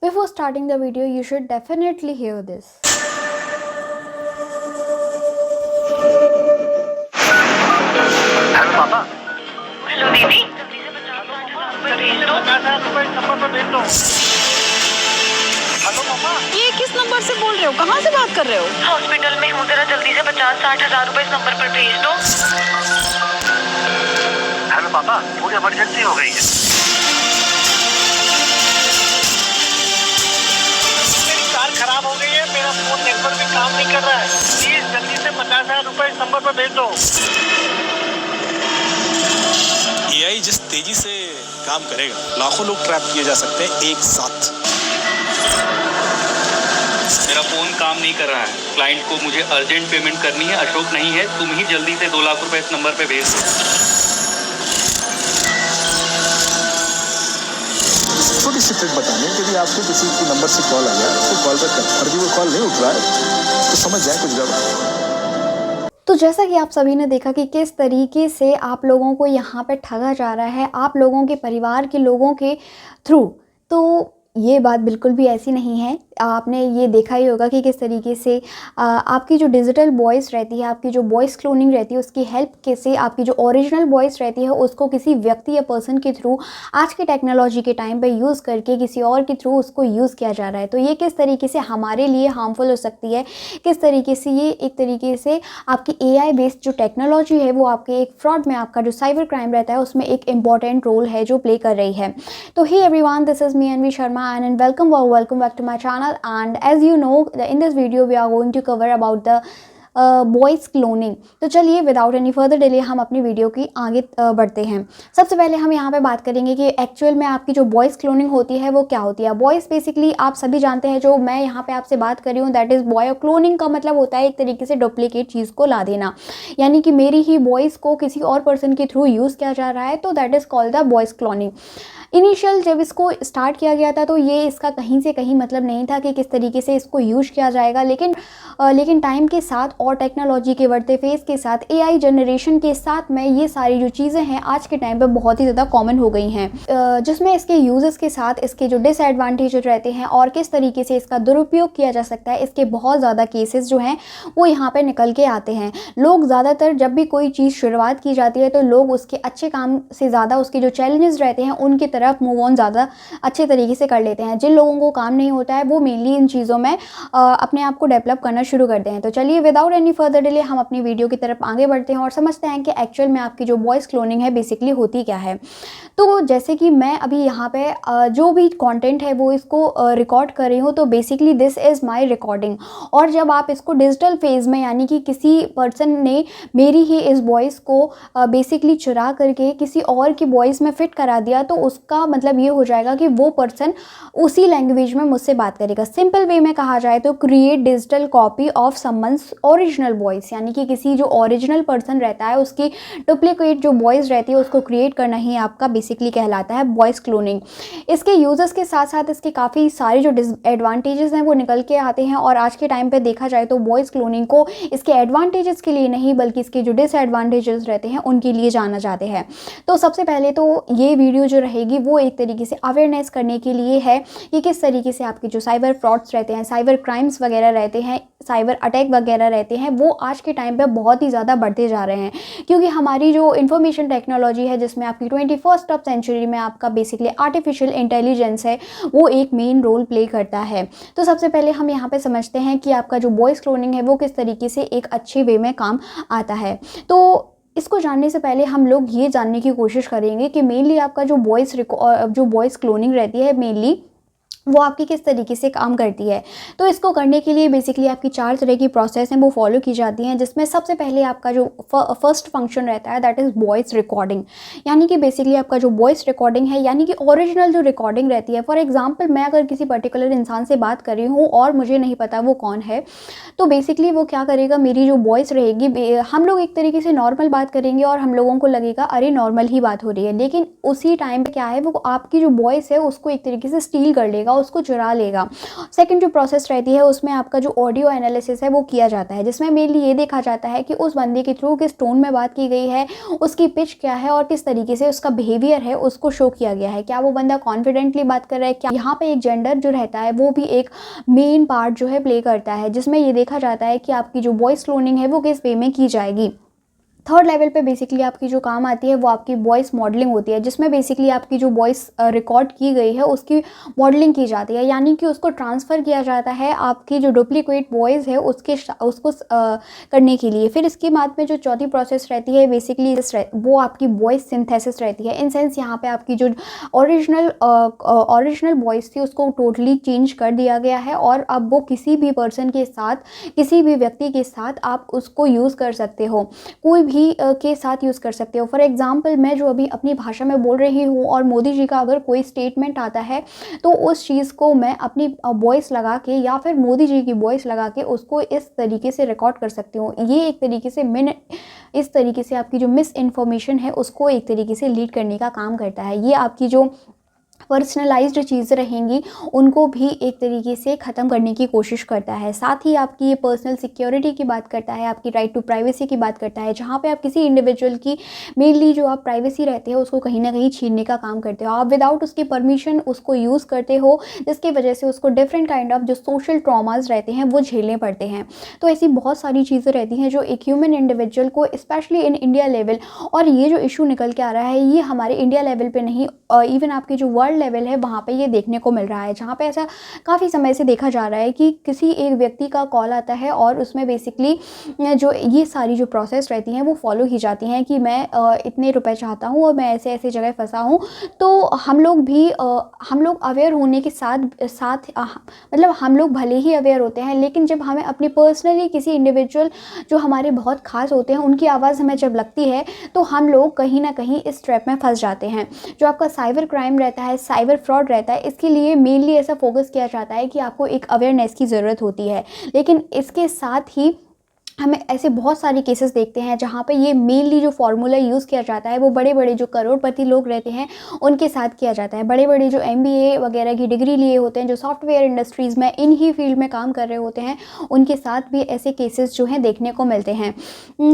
Before starting the video, you should definitely hear this. Hello पापा। Hello दीदी, जल्दी से 50,000 रुपए भेज दो। हेलो पापा। ये किस नंबर से बोल रहे हो? कहाँ से बात कर रहे हो? हॉस्पिटल में हूँ, जरा जल्दी से 50-60 हजार रुपए इस नंबर पर भेज दो। हेलो पापा, थोड़ी इमरजेंसी हो गई है। मेरी कार खराब हो गई है, मेरा फोन नेटवर्क भी काम नहीं कर रहा है। प्लीज जल्दी से 50,000 रुपए इस नंबर पर भेज दो। एआई जिस तेजी से काम करेगा, लाखों लोग ट्रैप किए जा सकते हैं एक साथ। मेरा फोन काम नहीं कर रहा है, क्लाइंट को मुझे अर्जेंट पेमेंट करनी है, अशोक नहीं है, तुम ही जल्दी से 2 लाख रुपए इस नंबर पे भेज दो। छोटी सी ट्रिक बताने, यदि आपको किसी के नंबर से कॉल आ गया तो कॉल बैक कर, और यदि वो कॉल नहीं उठ रहा है तो समझ जाए कुछ गड़बड़। तो जैसा कि आप सभी ने देखा कि किस तरीके से आप लोगों को यहाँ पे ठगा जा रहा है आप लोगों के परिवार के लोगों के थ्रू। तो ये बात बिल्कुल भी ऐसी नहीं है। आपने ये देखा ही होगा कि किस तरीके से आपकी जो डिजिटल वॉइस रहती है, आपकी जो वॉइस क्लोनिंग रहती है, उसकी हेल्प से आपकी जो ओरिजिनल वॉइस रहती है उसको किसी व्यक्ति या पर्सन के थ्रू आज की टेक्नोलॉजी के टाइम पे यूज़ करके किसी और के थ्रू उसको यूज़ किया जा रहा है। तो ये किस तरीके से हमारे लिए हार्मफुल हो सकती है, किस तरीके से ये एक तरीके से आपकी AI बेस्ड जो टेक्नोलॉजी है वो आपके एक फ्रॉड में, आपका जो साइबर क्राइम रहता है उसमें एक इंपॉर्टेंट रोल है जो प्ले कर रही है। तो hey everyone, this is me Anvi Sharma and welcome back to my channel. And as you know, in this video we are going to cover about the voice cloning. तो चलिए विदाउट एनी फर्दर डिले हम अपनी video की आगे बढ़ते हैं। सबसे पहले हम यहाँ पे बात करेंगे कि एक्चुअल में आपकी जो वॉइस क्लोनिंग होती है वो क्या होती है। वॉइस बेसिकली आप सभी जानते हैं, जो मैं यहाँ पे आपसे बात कर रही हूँ, दैट इज़ वॉइस क्लोनिंग का मतलब होता है एक तरीके से डुप्लीकेट चीज़ को ला देना, यानी कि मेरी ही वॉइस को किसी और पर्सन के थ्रू यूज़ किया जा रहा है, तो that is called the voice cloning. Initial जब इसको स्टार्ट किया गया था तो ये इसका कहीं से कहीं मतलब नहीं था कि किस तरीके से इसको यूज़ किया जाएगा, लेकिन टाइम के साथ और टेक्नोलॉजी के बढ़ते फेज़ के साथ, AI जनरेशन के साथ में ये सारी जो चीज़ें हैं आज के टाइम पे बहुत ही ज़्यादा कॉमन हो गई हैं, जिसमें इसके यूज़र्स के साथ इसके जो डिसएडवांटेज रहते हैं और किस तरीके से इसका दुरुपयोग किया जा सकता है, इसके बहुत ज़्यादा केसेस जो हैं वो यहाँ पर निकल के आते हैं। लोग ज़्यादातर जब भी कोई चीज़ शुरुआत की जाती है तो लोग उसके अच्छे काम से ज़्यादा उसके जो चैलेंजेस रहते हैं उनकी तरफ मूव ऑन ज़्यादा अच्छे तरीके से कर लेते हैं। जिन लोगों को काम नहीं होता है वो मेनली इन चीज़ों में अपने आप को डेवलप करना शुरू करते हैं। तो चलिए विदाउट एनी फर्दर डिले हम अपनी वीडियो की तरफ आगे बढ़ते हैं और समझते हैं कि एक्चुअल में आपकी जो वॉइस क्लोनिंग है बेसिकली होती क्या है। तो जैसे कि मैं अभी यहाँ पे जो भी कंटेंट है वो इसको रिकॉर्ड कर रही हूँ, तो basically this is my recording. और जब आप इसको डिजिटल फेज़ में, यानी कि किसी पर्सन ने मेरी ही इस वॉइस को बेसिकली चुरा करके किसी और की वॉइस में फिट करा दिया, तो उसका मतलब ये हो जाएगा कि वो पर्सन उसी लैंग्वेज में मुझसे बात करेगा। सिंपल वे में कहा जाए तो create digital copy of someone's original voice, यानी कि किसी जो ओरिजिनल पर्सन रहता है उसकी डुप्लीकेट जो वॉइस रहती है उसको क्रिएट करना ही आपका बेसिकली कहलाता है वॉइस क्लोनिंग। इसके यूजर्स के साथ साथ इसके काफ़ी सारे जो डिसएडवांटेजेस हैं वो निकल के आते हैं, और आज के टाइम पे देखा जाए तो वॉइस क्लोनिंग को इसके एडवांटेजेस के लिए नहीं बल्कि इसके जो डिसएडवांटेजेस रहते हैं उनके लिए जाना जाते हैं। तो सबसे पहले तो ये वीडियो जो रहेगी वो एक तरीके से अवेयरनेस करने के लिए है कि किस तरीके से आपके जो साइबर फ्रॉड्स रहते हैं, साइबर क्राइम्स वगैरह रहते हैं, साइबर अटैक वगैरह रहते हैं, वो आज के टाइम पे बहुत ही ज़्यादा बढ़ते जा रहे हैं, क्योंकि हमारी जो इंफॉर्मेशन टेक्नोलॉजी है जिसमें आपकी 21st सेंचुरी में आपका बेसिकली आर्टिफिशियल इंटेलिजेंस है वो एक मेन रोल प्ले करता है। तो सबसे पहले हम यहाँ पे समझते हैं कि आपका जो वॉइस क्लोनिंग है वो किस तरीके से एक अच्छे वे में काम आता है। तो इसको जानने से पहले हम लोग ये जानने की कोशिश करेंगे कि मेनली आपका जो वॉइस क्लोनिंग रहती है मेनली वो आपकी किस तरीके से काम करती है। तो इसको करने के लिए बेसिकली आपकी 4 तरह की प्रोसेस हैं वो फॉलो की जाती हैं, जिसमें सबसे पहले आपका जो फर्स्ट फंक्शन रहता है दैट इज़ वॉइस रिकॉर्डिंग, यानी कि बेसिकली आपका जो वॉइस रिकॉर्डिंग है, यानी कि ओरिजिनल जो रिकॉर्डिंग रहती है। फॉर एग्जांपल मैं अगर किसी पर्टिकुलर इंसान से बात कर रही हूँ और मुझे नहीं पता वो कौन है, तो बेसिकली वो क्या करेगा, मेरी जो वॉइस रहेगी, हम लोग एक तरीके से नॉर्मल बात करेंगे और हम लोगों को लगेगा अरे नॉर्मल ही बात हो रही है, लेकिन उसी टाइम पे क्या है वो आपकी जो वॉइस है उसको एक तरीके से स्टील कर लेगा, उसको चुरा लेगा। सेकंड जो प्रोसेस रहती है उसमें आपका जो ऑडियो एनालिसिस है वो किया जाता है, जिसमें मेनली ये देखा जाता है कि उस बंदे के थ्रू किस टोन में बात की गई है, उसकी पिच क्या है और किस तरीके से उसका बिहेवियर है उसको शो किया गया है। क्या वो बंदा कॉन्फिडेंटली बात कर रहा है, क्या यहाँ पे एक जेंडर जो रहता है वो भी एक मेन पार्ट जो है प्ले करता है, जिसमें ये देखा जाता है कि आपकी जो वॉइस क्लोनिंग है वो किस वे में की जाएगी। थर्ड लेवल पे बेसिकली आपकी जो काम आती है वो आपकी वॉइस मॉडलिंग होती है, जिसमें बेसिकली आपकी जो वॉइस रिकॉर्ड की गई है उसकी मॉडलिंग की जाती है, यानी कि उसको ट्रांसफ़र किया जाता है आपकी जो डुप्लीकेट वॉइस है उसको करने के लिए। फिर इसके बाद में जो चौथी प्रोसेस रहती है बेसिकली वो आपकी वॉइस सिंथेसिस रहती है। इन सेंस यहाँ पे आपकी जो ओरिजिनल वॉइस थी उसको टोटली चेंज कर दिया गया है और अब वो किसी भी पर्सन के साथ, किसी भी व्यक्ति के साथ आप उसको यूज़ कर सकते हो, कोई भी के साथ यूज़ कर सकते हो। फॉर एग्जांपल मैं जो अभी अपनी भाषा में बोल रही हूँ और मोदी जी का अगर कोई स्टेटमेंट आता है तो उस चीज़ को मैं अपनी वॉइस लगा के या फिर मोदी जी की वॉइस लगा के उसको इस तरीके से रिकॉर्ड कर सकती हूँ। ये एक तरीके से इस तरीके से आपकी जो मिस इन्फॉर्मेशन है उसको एक तरीके से लीड करने का काम करता है। ये आपकी जो पर्सनलाइज्ड चीज़ें रहेंगी उनको भी एक तरीके से ख़त्म करने की कोशिश करता है। साथ ही आपकी ये पर्सनल सिक्योरिटी की बात करता है, आपकी राइट टू प्राइवेसी की बात करता है, जहाँ पे आप किसी इंडिविजुअल की मेनली जो आप प्राइवेसी रहते हैं उसको कहीं ना कहीं छीनने का काम करते हो। आप विदाउट उसकी परमिशन उसको यूज़ करते हो, जिसकी वजह से उसको डिफरेंट काइंड ऑफ जो सोशल ट्रॉमास रहते हैं वो झेलने पड़ते हैं। तो ऐसी बहुत सारी चीज़ें रहती हैं जो एक ह्यूमन इंडिविजुअल को स्पेशली इन इंडिया लेवल, और ये जो इशू निकल के आ रहा है ये हमारे इंडिया लेवल पे नहीं, इवन आपके जो वर्ल्ड लेवल है वहाँ पे ये देखने को मिल रहा है, जहाँ पे ऐसा काफ़ी समय से देखा जा रहा है कि किसी एक व्यक्ति का कॉल आता है और उसमें बेसिकली जो ये सारी जो प्रोसेस रहती हैं वो फॉलो की जाती हैं कि मैं इतने रुपए चाहता हूँ और मैं ऐसे ऐसे जगह फंसा हूँ। तो हम लोग अवेयर होने के साथ मतलब हम लोग भले ही अवेयर होते हैं, लेकिन जब हमें अपनी पर्सनली किसी इंडिविजुअल जो हमारे बहुत खास होते हैं उनकी आवाज़ हमें जब लगती है तो हम लोग कहीं ना कहीं इस ट्रैप में फंस जाते हैं। जो आपका साइबर क्राइम रहता है, साइबर फ्रॉड रहता है, इसके लिए मेनली ऐसा फोकस किया जाता है कि आपको एक अवेयरनेस की ज़रूरत होती है। लेकिन इसके साथ ही हमें ऐसे बहुत सारे केसेस देखते हैं जहाँ पे ये मेनली जो फार्मूला यूज़ किया जाता है वो बड़े बड़े जो करोड़पति लोग रहते हैं उनके साथ किया जाता है। बड़े बड़े जो MBA वगैरह की डिग्री लिए होते हैं, जो सॉफ्टवेयर इंडस्ट्रीज़ में इन ही फील्ड में काम कर रहे होते हैं, उनके साथ भी ऐसे केसेस जो हैं देखने को मिलते हैं।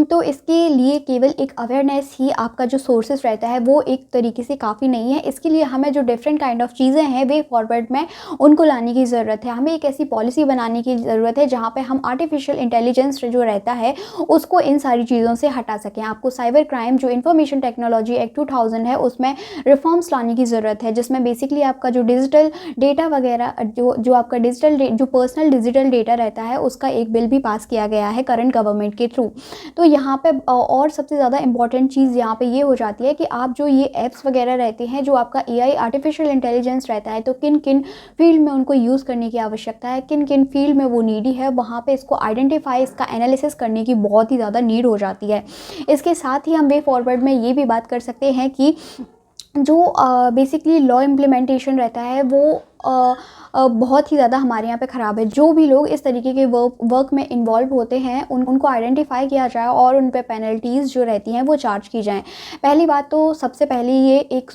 तो इसके लिए केवल एक अवेयरनेस ही आपका जो सोर्सेस रहता है वो एक तरीके से काफ़ी नहीं है। इसके लिए हमें जो डिफरेंट काइंड ऑफ चीज़ें हैं वे फॉरवर्ड में उनको लाने की ज़रूरत है। हमें एक ऐसी पॉलिसी बनाने की ज़रूरत है जहाँ पर हम आर्टिफिशियल इंटेलिजेंस जो रहता है उसको इन सारी चीज़ों से हटा सकें। आपको साइबर क्राइम जो इंफॉर्मेशन टेक्नोलॉजी एक्ट 2000 है उसमें रिफॉर्म्स लाने की ज़रूरत है, जिसमें बेसिकली आपका जो डिजिटल डेटा वगैरह जो आपका जो पर्सनल डिजिटल डेटा रहता है उसका एक बिल भी पास किया गया है करंट गवर्नमेंट के थ्रू। तो यहाँ पे और सबसे ज़्यादा इंपॉर्टेंट चीज़ यहाँ पे ये हो जाती है कि आप जो ये ऐप्स वगैरह रहते हैं, जो आपका AI आर्टिफिशियल इंटेलिजेंस रहता है, तो किन किन फील्ड में उनको यूज़ करने की आवश्यकता है, किन किन फील्ड में वो नीडी है, वहाँ पे इसको आइडेंटिफाई, इसका एनालिसिस करने की बहुत ही ज़्यादा नीड हो जाती है। इसके साथ ही हम वे फॉरवर्ड में ये भी बात कर सकते हैं कि जो बेसिकली लॉ इम्प्लीमेंटेशन रहता है वो बहुत ही ज़्यादा हमारे यहाँ पे ख़राब है। जो भी लोग इस तरीके के वर्क में इन्वॉल्व होते हैं उनको आइडेंटिफाई किया जाए और उन पे पेनल्टीज़ जो रहती हैं वो चार्ज की जाएँ। पहली बात तो सबसे पहले ये एक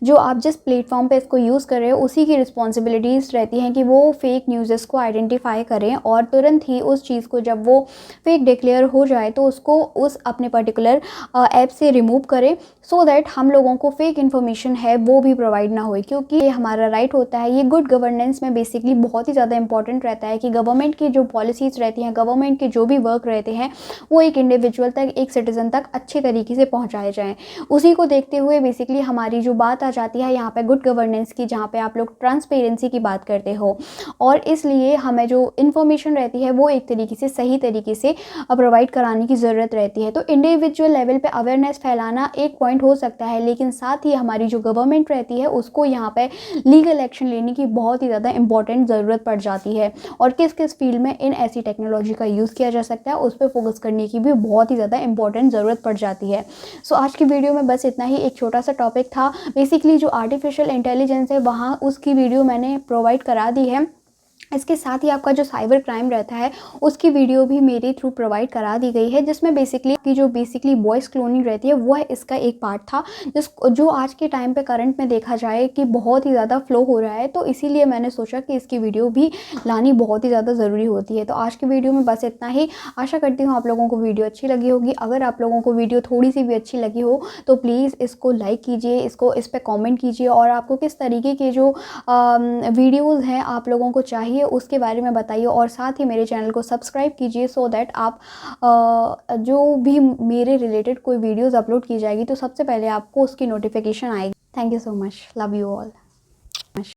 जो आप जिस प्लेटफॉर्म पे इसको यूज़ कर रहे हो उसी की रिस्पॉन्सिबिलिटीज़ रहती हैं कि वो फेक न्यूज़ को आइडेंटिफाई करें और तुरंत ही उस चीज़ को जब वो फेक डिक्लेयर हो जाए तो उसको उस अपने पर्टिकुलर ऐप से रिमूव करें, सो दैट हम लोगों को फेक इन्फॉर्मेशन है वो भी प्रोवाइड ना हो, क्योंकि ये हमारा राइट होता है। ये गुड गवर्नेंस में बेसिकली बहुत ही ज़्यादा इंपॉर्टेंट रहता है कि गवर्नमेंट की जो पॉलिसीज़ रहती हैं, गवर्नमेंट के जो भी वर्क रहते हैं वो एक इंडिविजुअल तक, एक सिटीज़न तक अच्छे तरीके से पहुंचाए जाएं। उसी को देखते हुए बेसिकली हमारी जो बात आ जाती है यहाँ पे गुड गवर्नेंस की, जहाँ पे आप लोग ट्रांसपेरेंसी की बात करते हो, और इसलिए हमें जो इन्फॉर्मेशन रहती है वो एक तरीके से सही तरीके से प्रोवाइड कराने की ज़रूरत रहती है। तो इंडिविजुअल लेवल पे अवेयरनेस फैलाना एक पॉइंट हो सकता है, लेकिन साथ ही हमारी जो गवर्नमेंट रहती है उसको यहाँ पे लीगल एक्शन लेने की बहुत ही ज़्यादा इंपॉर्टेंट ज़रूरत पड़ जाती है, और किस किस फील्ड में इन ऐसी टेक्नोलॉजी का यूज़ किया जा सकता है उस पर फोकस करने की भी बहुत ही ज़्यादा इंपॉर्टेंट ज़रूरत पड़ जाती है। सो आज की वीडियो में बस इतना ही, एक छोटा सा टॉपिक था। बेसिकली जो आर्टिफिशियल इंटेलिजेंस है वहाँ उसकी वीडियो मैंने प्रोवाइड करा दी है। इसके साथ ही आपका जो साइबर क्राइम रहता है उसकी वीडियो भी मेरे थ्रू प्रोवाइड करा दी गई है, जिसमें बेसिकली वॉइस क्लोनिंग रहती है वह इसका एक पार्ट था, जो आज के टाइम पे करंट में देखा जाए कि बहुत ही ज़्यादा फ्लो हो रहा है। तो इसीलिए मैंने सोचा कि इसकी वीडियो भी लानी बहुत ही ज़्यादा ज़रूरी होती है। तो आज की वीडियो में बस इतना ही। आशा करती हूँ आप लोगों को वीडियो अच्छी लगी होगी। अगर आप लोगों को वीडियो थोड़ी सी भी अच्छी लगी हो तो प्लीज़ इसको लाइक कीजिए, इस पर कॉमेंट कीजिए, और आपको किस तरीके के जो वीडियोज़ हैं आप लोगों को चाहिए उसके बारे में बताइए, और साथ ही मेरे चैनल को सब्सक्राइब कीजिए सो दैट आप जो भी मेरे रिलेटेड कोई वीडियोस अपलोड की जाएगी तो सबसे पहले आपको उसकी नोटिफिकेशन आएगी। Thank you so much, love you all.